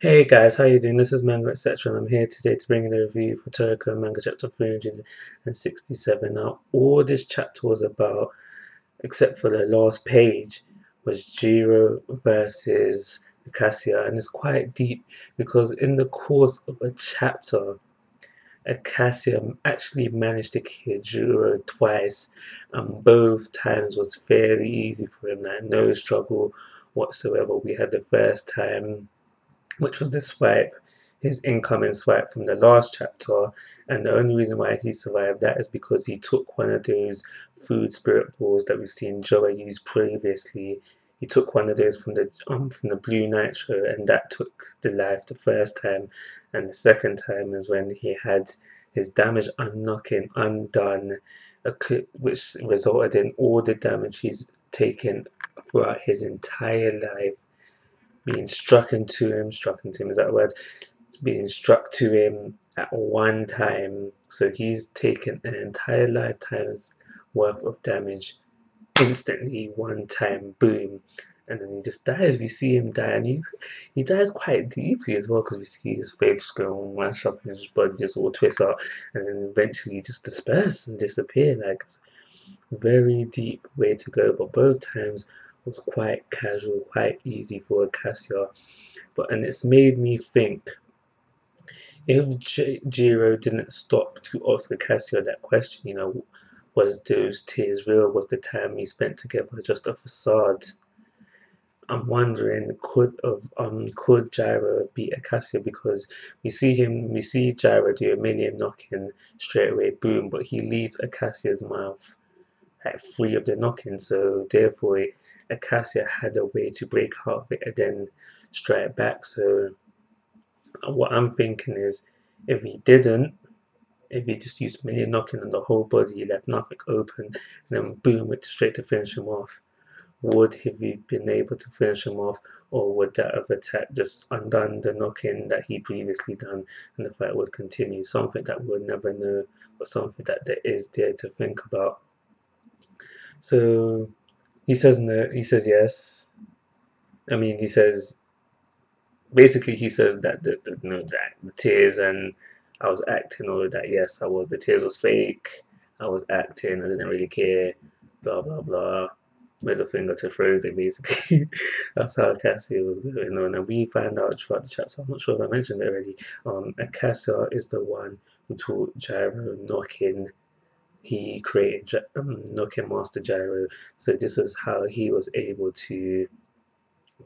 Hey guys, how you doing? This is Manga, etc. and I'm here today to bring in a review for Toriko Manga chapter 367. Now, all this chapter was about, except for the last page, was Jiro versus Acacia, and it's quite deep because in the course of a chapter, Acacia actually managed to kill Jiro twice, and both times was fairly easy for him, like no struggle whatsoever. We had the first time, which was the swipe, his incoming swipe from the last chapter. And the only reason why he survived that is because he took one of those food spirit balls that we've seen Joa use previously. He took one of those from the blue nitro, and that took the life the first time. And the second time is when he had his damage unknocking undone, a clip which resulted in all the damage he's taken throughout his entire life being struck into him, is that a word? Being struck to him at one time. So he's taken an entire lifetime's worth of damage instantly, one time, boom. And then he just dies. We see him die, and he dies quite deeply as well because we see his face just go on one shot and his body just all twists out, and then eventually just disperse and disappear. Like, it's a very deep way to go, but both times was quite casual, quite easy for Cassia. And it's made me think, if Jiro didn't stop to ask Cassia that question, was those tears real? Was the time we spent together just a facade? I'm wondering, could Gyro beat Acacia, because we see Gyro do a million knock-in straight away, boom, but he leaves Acacia's mouth like free of the knock-in, so therefore Acacia had a way to break out of it and then strike back. So what I'm thinking is, if he didn't, if he just used million knocking on the whole body, left nothing open, and then boom, went straight to finish him off, would have he been able to finish him off, or would that have attack just undone the knocking that he previously done, and the fight would continue? Something that we'll never know, but something that there is there to think about. So he says no. He says yes. I mean, he says basically he says that that the tears and I was acting, all of that. Yes, I was. The tears was fake. I was acting. I didn't really care. Blah blah blah. Middle finger to Frozen, basically. That's how Cassia was going on, and we found out throughout the chat. So I'm not sure if I mentioned it already. Cassia is the one who taught Gyro knocking. He created knocking Master Gyro. So this is how he was able to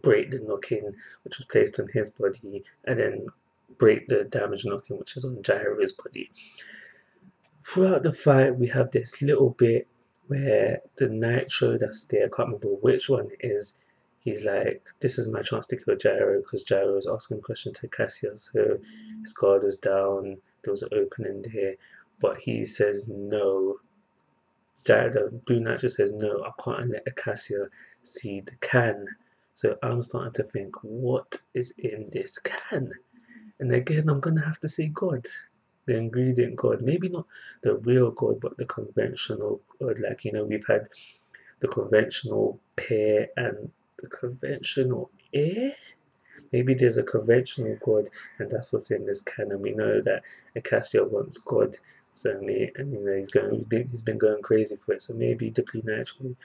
break the knock-in which was placed on his body, and then break the damage knock-in which is on Gyro's body. Throughout the fight, we have this little bit where the nitro that's there, I can't remember which one it is, he's like, this is my chance to kill Gyro, because Gyro was asking a question to Cassia, so his guard was down, there was an opening there, but he says no. The blue nitro says no, I can't let Cassia see the can. So I'm starting to think, what is in this can? And again, I'm gonna have to say God, the ingredient God. Maybe not the real God, but the conventional God. Like, we've had the conventional pear and the conventional air. Maybe there's a conventional God, and that's what's in this can. And we know that Acacia wants God, certainly, and he's been going crazy for it. So maybe the Blue Nitro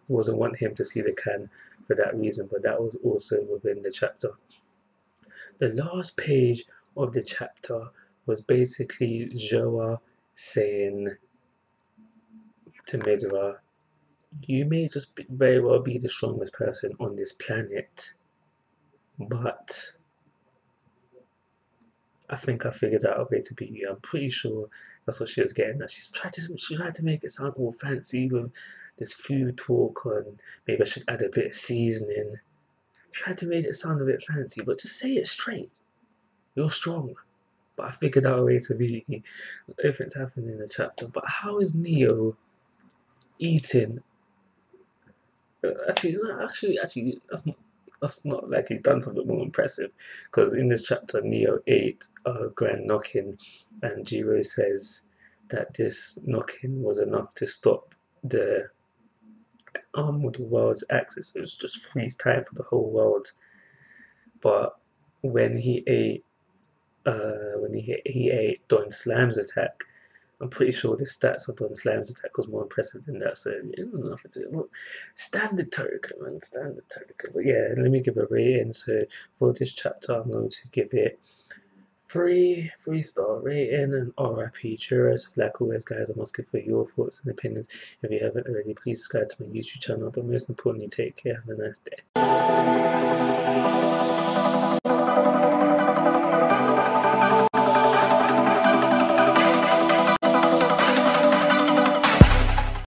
wasn't want him to see the can for that reason, but that was also within the chapter. The last page of the chapter was basically Joa saying to Midra, "You may just very well be the strongest person on this planet, but I think I figured out a way to beat you." I'm pretty sure that's what she was getting at. She tried to make it sound all fancy with this food talk, and maybe I should add a bit of seasoning. Tried to make it sound a bit fancy, but just say it straight. You're strong. But I figured out a way to beat you. Everything's happening in the chapter. But how is Neo eating? Actually, that's not like he's done something more impressive. Because in this chapter, Neo ate a grand knocking, and Jiro says that this knocking was enough to stop the arm of the world's axis. It was just freeze time for the whole world. But when he ate he ate Don Slam's attack. I'm pretty sure the stats of Don Slam's attack was more impressive than that. So yeah, nothing to do. Standard Toriko, man, standard Toriko. But yeah, let me give a rating. So for this chapter, I'm going to give it three-star rating and RIP Juros. Like always, guys, I'm asking for your thoughts and opinions. If you haven't already, please subscribe to my YouTube channel. But most importantly, take care. Have a nice day.